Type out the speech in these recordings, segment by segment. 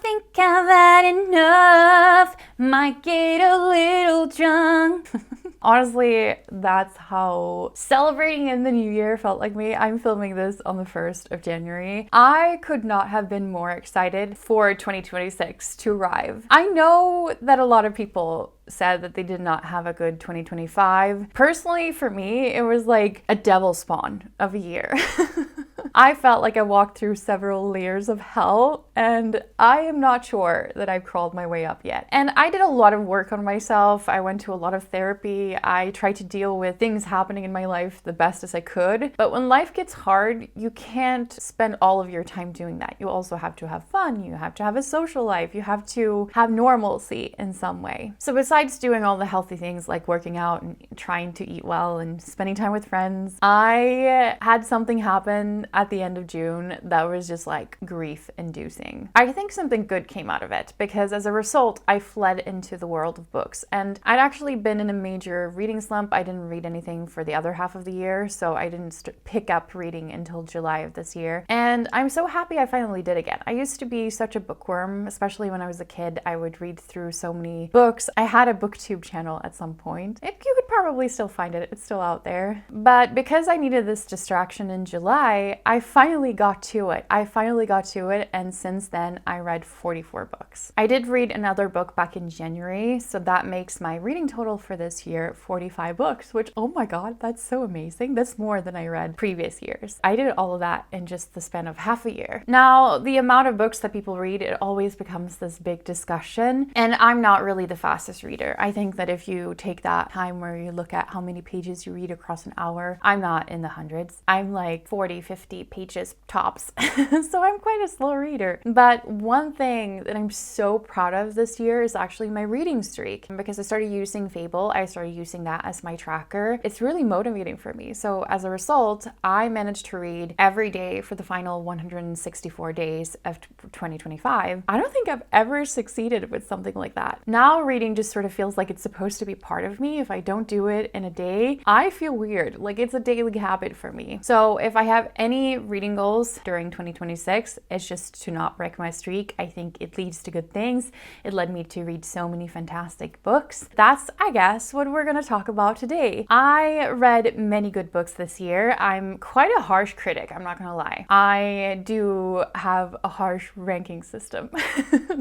think I've had enough, might get a little drunk. Honestly, that's how celebrating in the new year felt like me. I'm filming this on the 1st of January. I could not have been more excited for 2026 to arrive. I know that a lot of people said that they did not have a good 2025. Personally, for me, it was like a devil spawn of a year. I felt like I walked through several layers of hell, and I am not sure that I've crawled my way up yet. And I did a lot of work on myself. I went to a lot of therapy. I tried to deal with things happening in my life the best as I could. But when life gets hard, you can't spend all of your time doing that. You also have to have fun. You have to have a social life. You have to have normalcy in some way. So besides doing all the healthy things like working out and trying to eat well and spending time with friends, I had something happen at the end of June that was just like grief inducing. I think something good came out of it because as a result, I fled into the world of books. And I'd actually been in a major reading slump. I didn't read anything for the other half of the year, so I didn't pick up reading until July of this year. And I'm so happy I finally did again. I used to be such a bookworm, especially when I was a kid. I would read through so many books. I had a booktube channel at some point. You could probably still find it. It's still out there. But because I needed this distraction in July, I finally got to it. And since then, I read 44 books. I did read another book back in January, so that makes my reading total for this year 45 books, which, oh my god, that's so amazing. That's more than I read previous years. I did all of that in just the span of half a year. Now, the amount of books that people read, it always becomes this big discussion, and I'm not really the fastest reader. I think that if you take that time where you look at how many pages you read across an hour, I'm not in the hundreds. I'm like 40, 50 pages tops. So I'm quite a slow reader. But one thing that I'm so proud of this year is actually my reading streak. Because I started using Fable, I started using that as my tracker. It's really motivating for me. So as a result, I managed to read every day for the final 164 days of 2025. I don't think I've ever succeeded with something like that. Now reading just sort of feels like it's supposed to be part of me. If I don't do it in a day, I feel weird. Like it's a daily habit for me. So if I have any reading goals during 2026, it's just to not break my streak. I think it leads to good things. It led me to read so many fantastic books. That's, I guess, what we're going to talk about today. I read many good books this year. I'm quite a harsh critic, I'm not going to lie. I do have a harsh ranking system.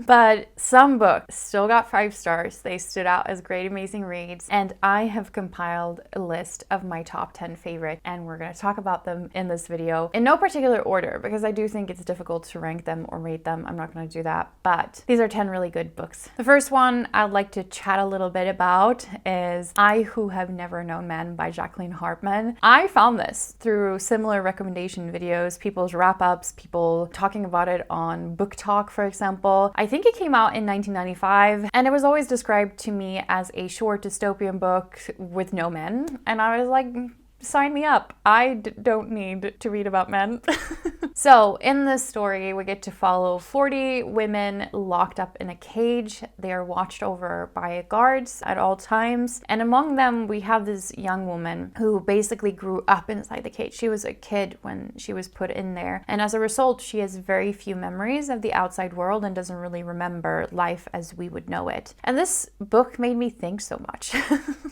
But some books still got 5 stars. They stood out as great, amazing reads. And I have compiled a list of my top 10 favorite, and we're going to talk about them in this video in no particular order because I do think it's difficult to rank them or rate them. I'm not going to do that, but these are 10 really good books. The first one I'd like to chat a little bit about is I Who Have Never Known Men by Jacqueline Hartman. I found this through similar recommendation videos, people's wrap-ups, people talking about it on Book Talk, for example. I think it came out in 1995, and it was always described to me as a short dystopian book with no men, and I was like, sign me up. I don't need to read about men. So in this story, we get to follow 40 women locked up in a cage. They are watched over by guards at all times. And among them, we have this young woman who basically grew up inside the cage. She was a kid when she was put in there. And as a result, she has very few memories of the outside world and doesn't really remember life as we would know it. And this book made me think so much.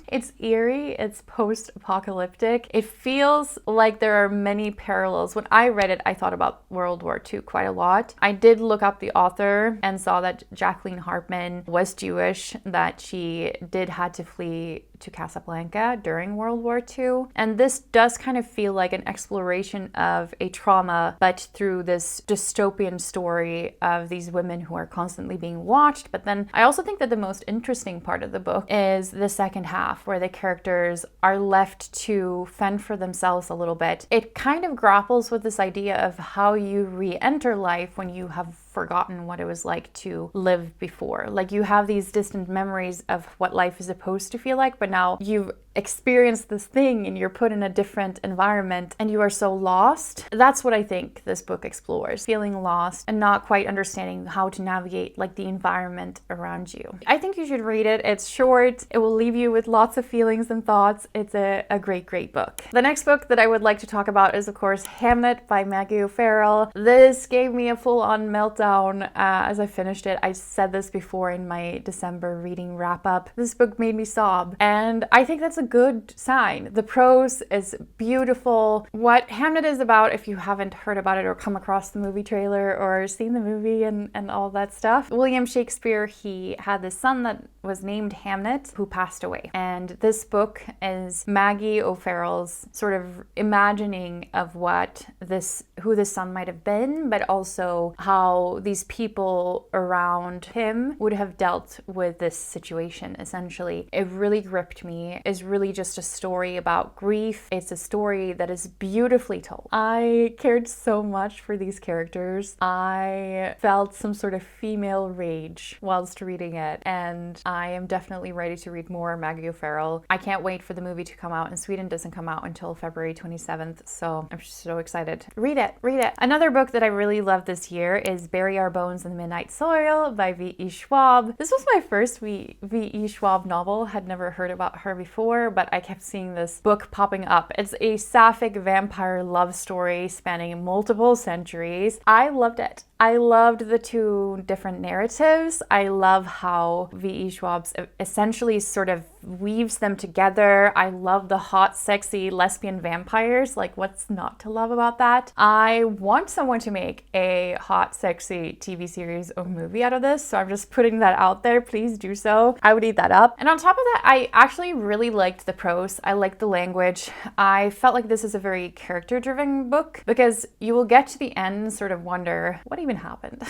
It's eerie, it's post-apocalyptic. It feels like there are many parallels. When I read it, I thought about World War II quite a lot. I did look up the author and saw that Jacqueline Hartman was Jewish, that she did had to flee to Casablanca during World War II. And this does kind of feel like an exploration of a trauma, but through this dystopian story of these women who are constantly being watched. But then I also think that the most interesting part of the book is the second half, where the characters are left to fend for themselves a little bit. It kind of grapples with this idea of how you re-enter life when you have forgotten what it was like to live before. Like you have these distant memories of what life is supposed to feel like, but now you've experience this thing and you're put in a different environment and you are so lost. That's what I think this book explores, feeling lost and not quite understanding how to navigate like the environment around you. I think you should read it. It's short. It will leave you with lots of feelings and thoughts. It's a great book. The next book that I would like to talk about is of course Hamnet by Maggie O'Farrell. This gave me a full-on meltdown as I finished it. I said this before in my December reading wrap-up. This book made me sob, and I think that's a good sign. The prose is beautiful. What Hamnet is about, if you haven't heard about it or come across the movie trailer or seen the movie and all that stuff, William Shakespeare, he had this son that was named Hamnet who passed away. And this book is Maggie O'Farrell's sort of imagining of who this son might have been, but also how these people around him would have dealt with this situation, essentially. It really gripped me. It's really just a story about grief. It's a story that is beautifully told. I cared so much for these characters. I felt some sort of female rage whilst reading it, and I am definitely ready to read more Maggie O'Farrell. I can't wait for the movie to come out, and Sweden doesn't come out until February 27th, so I'm so excited. Read it. Another book that I really loved this year is Bury Our Bones in the Midnight Soil by V.E. Schwab. This was my first V.E. Schwab novel. Had never heard about her before, but I kept seeing this book popping up. It's a sapphic vampire love story spanning multiple centuries. I loved it. I loved the two different narratives. I love how V.E. Schwab essentially sort of weaves them together. I love the hot, sexy lesbian vampires. Like, what's not to love about that? I want someone to make a hot, sexy TV series or movie out of this, so I'm just putting that out there. Please do so. I would eat that up. And on top of that, I actually really liked the prose. I liked the language. I felt like this is a very character-driven book because you will get to the end and sort of wonder, what even happened?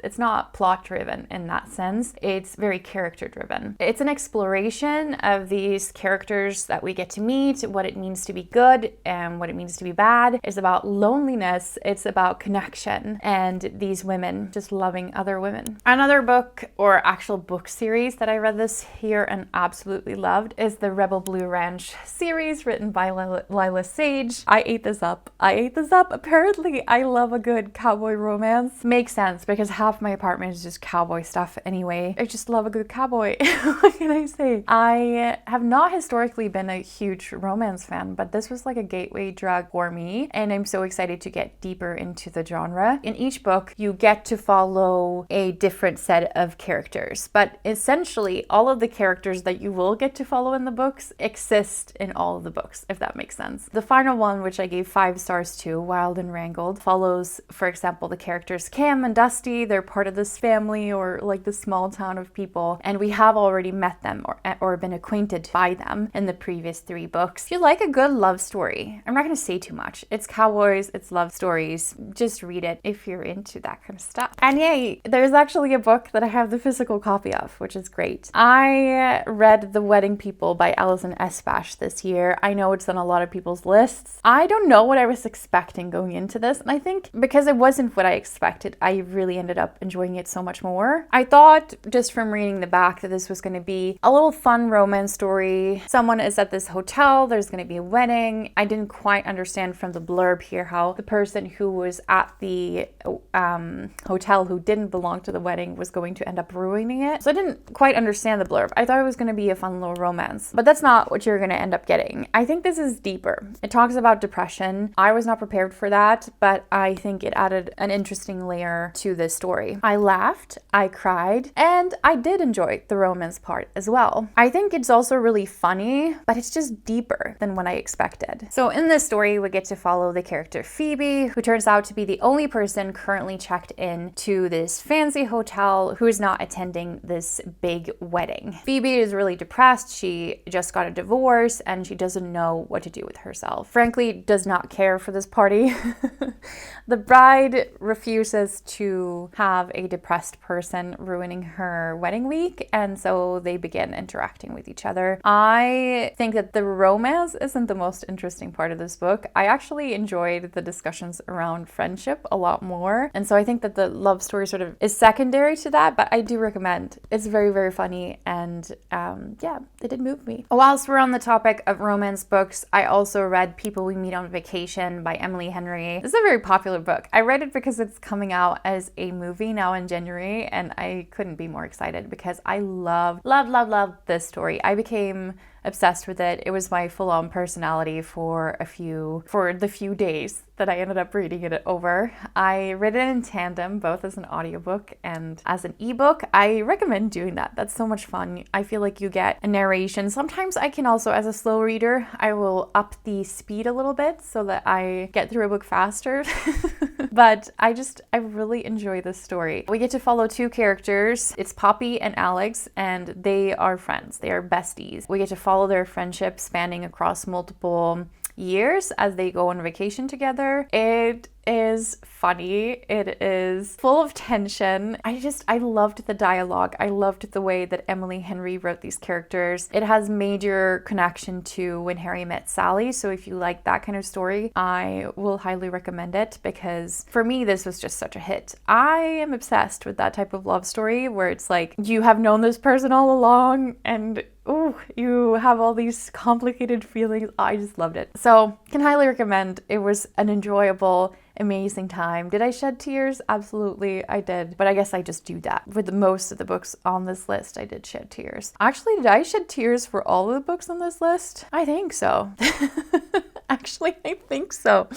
It's not plot-driven in that sense. It's very character-driven. It's an exploration of these characters that we get to meet, what it means to be good and what it means to be bad. It's about loneliness. It's about connection and these women just loving other women. Another book or actual book series that I read this year and absolutely loved is the Rebel Blue Ranch series written by Lila Sage. I ate this up. Apparently, I love a good cowboy romance. Makes sense because half my apartment is just cowboy stuff anyway. I just love a good cowboy. What can I say? I have not historically been a huge romance fan, but this was like a gateway drug for me, and I'm so excited to get deeper into the genre. In each book, you get to follow a different set of characters, but essentially all of the characters that you will get to follow in the books exist in all of the books, if that makes sense. The final one, which I gave 5 stars to, Wild and Wrangled, follows, for example, the characters Cam and Dusty. They're part of this family or like the small town of people, and we have already met them or been acquainted by them in the previous 3 books. If you like a good love story, I'm not going to say too much. It's cowboys, it's love stories. Just read it if you're into that kind of stuff. And yay, there's actually a book that I have the physical copy of, which is great. I read The Wedding People by Alison Espach this year. I know it's on a lot of people's lists. I don't know what I was expecting going into this, and I think because it wasn't what I expected, I really ended up enjoying it so much more. I thought just from reading the back that this was going to be a little fun romance story. Someone is at this hotel, there's going to be a wedding. I didn't quite understand from the blurb here how the person who was at the hotel who didn't belong to the wedding was going to end up ruining it. So I didn't quite understand the blurb. I thought it was going to be a fun little romance, but that's not what you're going to end up getting. I think this is deeper. It talks about depression. I was not prepared for that, but I think it added an interesting layer to this story. I laughed, I cried, and I did enjoy the romance part as well. I think it's also really funny, but it's just deeper than what I expected. So in this story, we get to follow the character Phoebe, who turns out to be the only person currently checked in to this fancy hotel who is not attending this big wedding. Phoebe is really depressed. She just got a divorce and she doesn't know what to do with herself. Frankly, does not care for this party. The bride refuses refuses to have a depressed person ruining her wedding week, and so they begin interacting with each other. I think that the romance isn't the most interesting part of this book. I actually enjoyed the discussions around friendship a lot more, and so I think that the love story sort of is secondary to that, but I do recommend. It's very, very funny, and yeah, it did move me. Whilst we're on the topic of romance books, I also read People We Meet on Vacation by Emily Henry. This is a very popular book. I read it because it's coming out as a movie now in January, and I couldn't be more excited because I love this story. I became obsessed with it. It was my full-on personality for the few days that I ended up reading it over. I read it in tandem, both as an audiobook and as an ebook. I recommend doing that. That's so much fun. I feel like you get a narration. Sometimes I can also, as a slow reader, I will up the speed a little bit so that I get through a book faster. But I really enjoy this story. We get to follow two characters. It's Poppy and Alex, and they are friends. They are besties. We get to follow their friendship spanning across multiple years as they go on vacation together. It is funny. It is full of tension. I loved the dialogue. I loved the way that Emily Henry wrote these characters. It has major connection to When Harry Met Sally. So if you like that kind of story, I will highly recommend it because for me, this was just such a hit. I am obsessed with that type of love story where it's like you have known this person all along and you have all these complicated feelings. I just loved it. So can highly recommend. It was an enjoyable, amazing time. Did I shed tears? Absolutely, I did. But I guess I just do that. With most of the books on this list, I did shed tears. Actually, did I shed tears for all of the books on this list? I think so. Actually, I think so.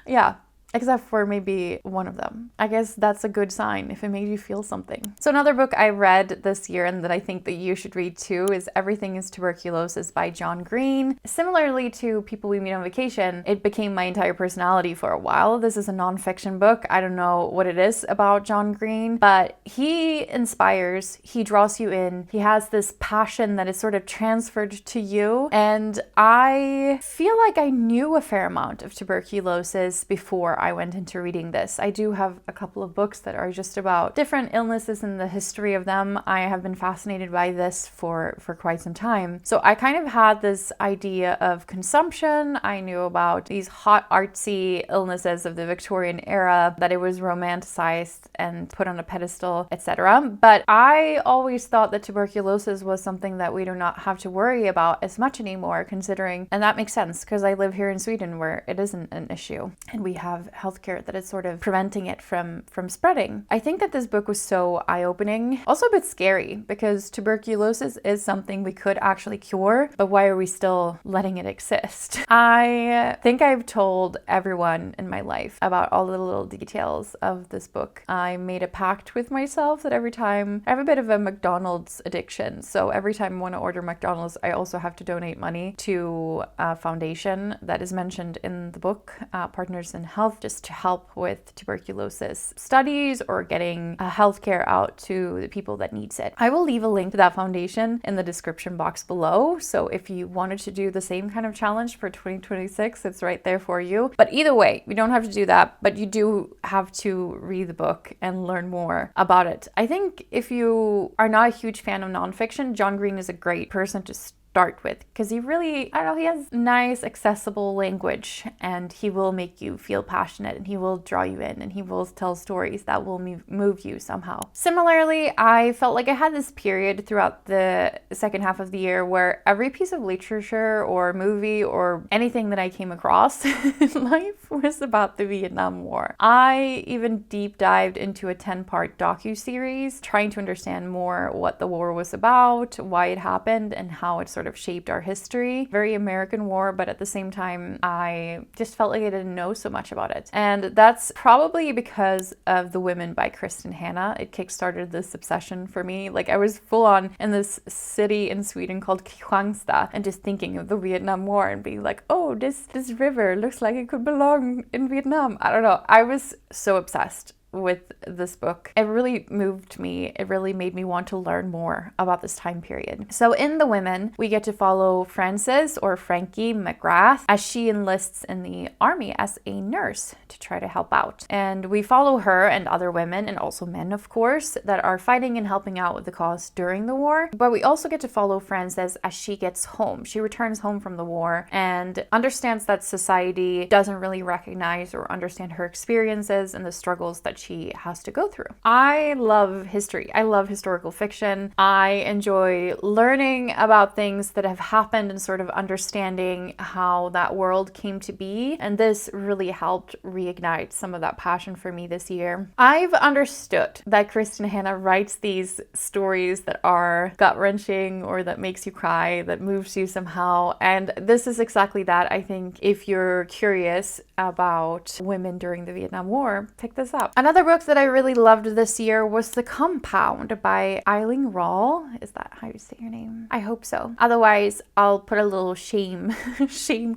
Yeah. Except for maybe one of them. I guess that's a good sign if it made you feel something. So another book I read this year and that I think that you should read too is Everything is Tuberculosis by John Green. Similarly to People We Meet on Vacation, it became my entire personality for a while. This is a nonfiction book. I don't know what it is about John Green, but he inspires, he draws you in. He has this passion that is sort of transferred to you. And I feel like I knew a fair amount of tuberculosis before I went into reading this. I do have a couple of books that are just about different illnesses and the history of them. I have been fascinated by this for quite some time. So I kind of had this idea of consumption. I knew about these hot, artsy illnesses of the Victorian era, that it was romanticized and put on a pedestal, etc. But I always thought that tuberculosis was something that we do not have to worry about as much anymore, considering, and that makes sense because I live here in Sweden where it isn't an issue and we have healthcare that is sort of preventing it from spreading. I think that this book was so eye-opening, also a bit scary because tuberculosis is something we could actually cure, but why are we still letting it exist? I think I've told everyone in my life about all the little details of this book. I made a pact with myself that every time I have a bit of a McDonald's addiction, so every time I want to order McDonald's, I also have to donate money to a foundation that is mentioned in the book, Partners in Health, just to help with tuberculosis studies or getting healthcare out to the people that needs it. I will leave a link to that foundation in the description box below. So if you wanted to do the same kind of challenge for 2026, it's right there for you. But either way, you don't have to do that, but you do have to read the book and learn more about it. I think if you are not a huge fan of nonfiction, John Green is a great person to start with because he really, I don't know, he has nice, accessible language and he will make you feel passionate and he will draw you in and he will tell stories that will move you somehow. Similarly, I felt like I had this period throughout the second half of the year where every piece of literature or movie or anything that I came across in life was about the Vietnam War. I even deep dived into a 10-part docu-series trying to understand more what the war was about, why it happened, and how it sort of shaped our history. Very American war, but at the same time, I just felt like I didn't know so much about it. And that's probably because of The Women by Kristen Hanna. It kickstarted this obsession for me. Like I was full on in this city in Sweden called Kristianstad and just thinking of the Vietnam War and being like, oh, this river looks like it could belong in Vietnam. I don't know. I was so obsessed. with this book. It really moved me. It really made me want to learn more about this time period. So in The Women, we get to follow Frances, or Frankie McGrath, as she enlists in the army as a nurse to try to help out. And we follow her and other women, and also men, of course, that are fighting and helping out with the cause during the war. But we also get to follow Frances as she gets home. She returns home from the war and understands that society doesn't really recognize or understand her experiences and the struggles that she has to go through. I love history. I love historical fiction. I enjoy learning about things that have happened and sort of understanding how that world came to be. And this really helped reignite some of that passion for me this year. I've understood that Kristin Hannah writes these stories that are gut-wrenching or that makes you cry, that moves you somehow. And this is exactly that. I think if you're curious about women during the Vietnam War, pick this up. Another book that I really loved this year was The Compound by Eileen Rahl. Is that how you say your name? I hope so. Otherwise, I'll put a little shame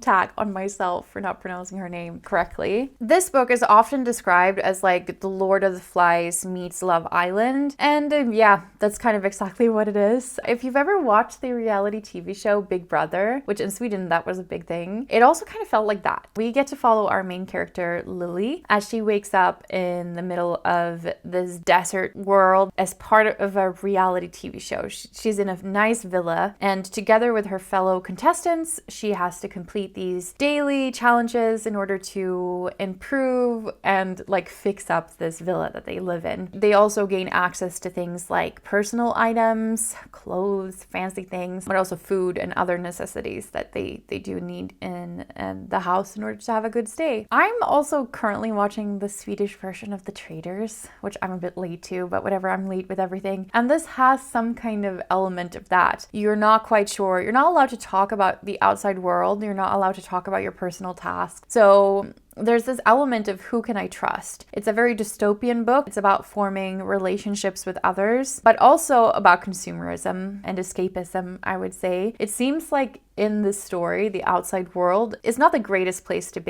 tag on myself for not pronouncing her name correctly. This book is often described as like The Lord of the Flies meets Love Island. And yeah, that's kind of exactly what it is. If you've ever watched the reality TV show Big Brother, which in Sweden that was a big thing, it also kind of felt like that. We get to follow our main character, Lily, as she wakes up in the middle of this desert world as part of a reality TV show. She's in a nice villa, and together with her fellow contestants, she has to complete these daily challenges in order to improve and like fix up this villa that they live in. They also gain access to things like personal items, clothes, fancy things, but also food and other necessities that they do need in the house in order to have a good stay. I'm also currently watching the Swedish version of The Traitors, which I'm a bit late to, but whatever, I'm late with everything. And this has some kind of element of that. You're not quite sure. You're not allowed to talk about the outside world. You're not allowed to talk about your personal tasks. So there's this element of who can I trust? It's a very dystopian book. It's about forming relationships with others, but also about consumerism and escapism, I would say. It seems like in this story, the outside world is not the greatest place to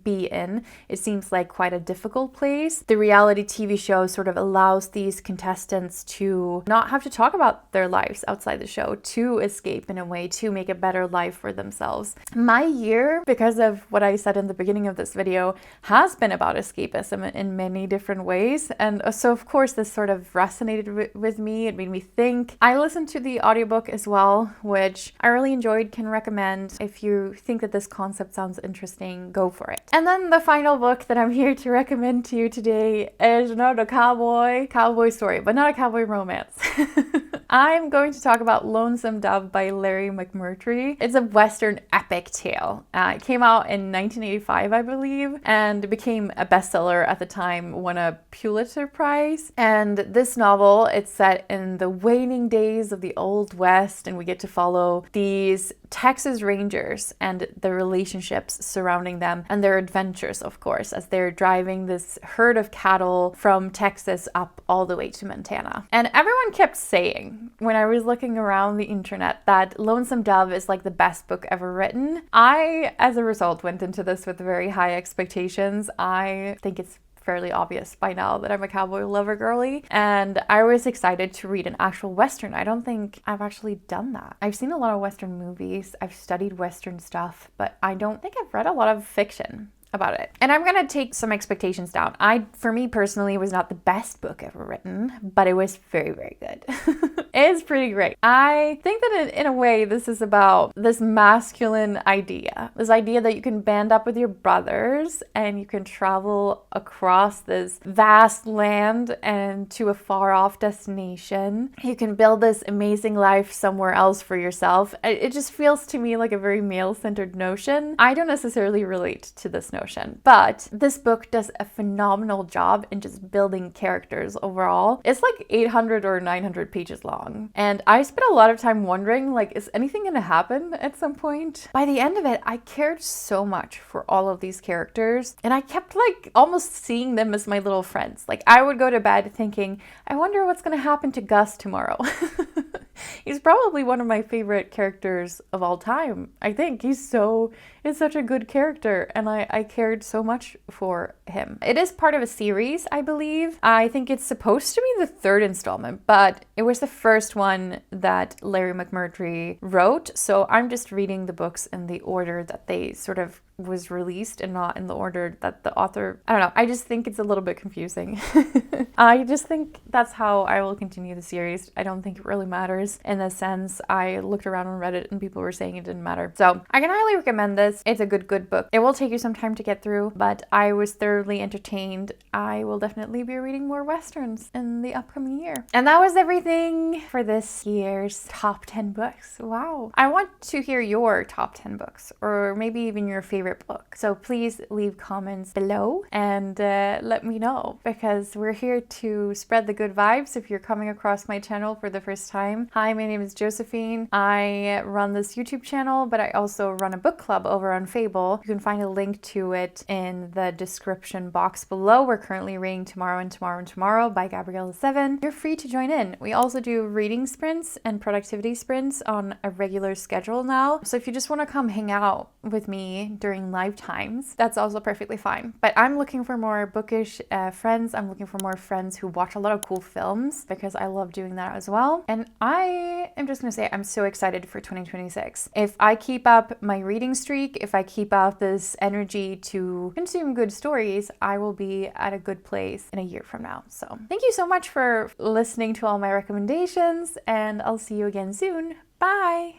be in. It seems like quite a difficult place. The reality TV show sort of allows these contestants to not have to talk about their lives outside the show, to escape in a way, to make a better life for themselves. My year, because of what I said in the beginning of this video, has been about escapism in many different ways. And so of course this sort of resonated with me. It made me think. I listened to the audiobook as well, which I really enjoyed. Can recommend. If you think that this concept sounds interesting, go for it. And then the final book that I'm here to recommend to you today is another cowboy story, but not a cowboy romance. I'm going to talk about Lonesome Dove by Larry McMurtry. It's a Western epic tale. It came out in 1985, I believe, and became a bestseller at the time, won a Pulitzer Prize. And this novel, it's set in the waning days of the Old West, and we get to follow these Texas Rangers and the relationships surrounding them and their adventures, of course, as they're driving this herd of cattle from Texas up all the way to Montana. And everyone kept saying, when I was looking around the internet, that Lonesome Dove is like the best book ever written. I, as a result, went into this with very high expectations. I think it's fairly obvious by now that I'm a cowboy lover girly, and I was excited to read an actual Western. I don't think I've actually done that. I've seen a lot of Western movies, I've studied Western stuff, but I don't think I've read a lot of fiction about it. And I'm gonna take some expectations down. For me personally, it was not the best book ever written, but it was very, very good. It's pretty great. I think that in a way, this is about this masculine idea. This idea that you can band up with your brothers and you can travel across this vast land and to a far off destination. You can build this amazing life somewhere else for yourself. It just feels to me like a very male-centered notion. I don't necessarily relate to this notion, but this book does a phenomenal job in just building characters overall. It's like 800 or 900 pages long. And I spent a lot of time wondering, like, is anything gonna happen at some point? By the end of it, I cared so much for all of these characters, and I kept like almost seeing them as my little friends. Like, I would go to bed thinking, I wonder what's gonna happen to Gus tomorrow. He's probably one of my favorite characters of all time. I think he's such a good character, and I cared so much for him. It is part of a series, I believe. I think it's supposed to be the third installment, but it was the first one that Larry McMurtry wrote, so I'm just reading the books in the order that they sort of was released and not in the order that the author, I don't know, I just think it's a little bit confusing. I just think that's how I will continue the series. I don't think it really matters in the sense. I looked around on Reddit and people were saying it didn't matter. So I can highly recommend this. It's a good book. It will take you some time to get through, but I was thoroughly entertained. I will definitely be reading more Westerns in the upcoming year. And that was everything for this year's top 10 books. Wow. I want to hear your top 10 books, or maybe even your favorite book. So please leave comments below and let me know, because we're here to spread the good vibes. If you're coming across my channel for the first time, hi, my name is Josephine. I run this YouTube channel, but I also run a book club over on Fable. You can find a link to it in the description box below. We're currently reading Tomorrow and Tomorrow and Tomorrow by Gabriella Seven. You're free to join in. We also do reading sprints and productivity sprints on a regular schedule now. So if you just want to come hang out with me during live times, that's also perfectly fine. But I'm looking for more bookish friends. I'm looking for more friends who watch a lot of cool films, because I love doing that as well. And I am just gonna say I'm so excited for 2026. If I keep up my reading streak, if I keep up this energy to consume good stories, I will be at a good place in a year from now. So thank you so much for listening to all my recommendations, and I'll see you again soon. Bye!